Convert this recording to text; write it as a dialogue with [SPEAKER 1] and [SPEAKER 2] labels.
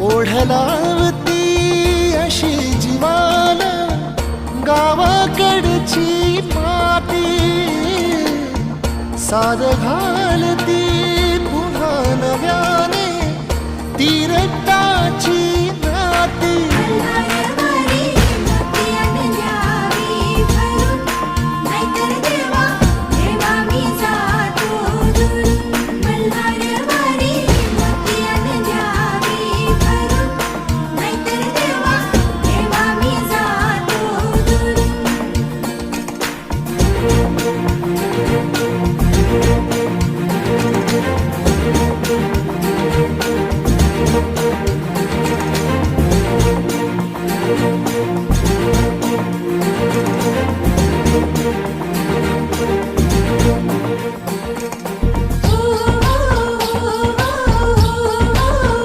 [SPEAKER 1] ओढलावती अशी जीवान गावाकडची माती, साद घालती पुन्हा नव्याने ती रट्टा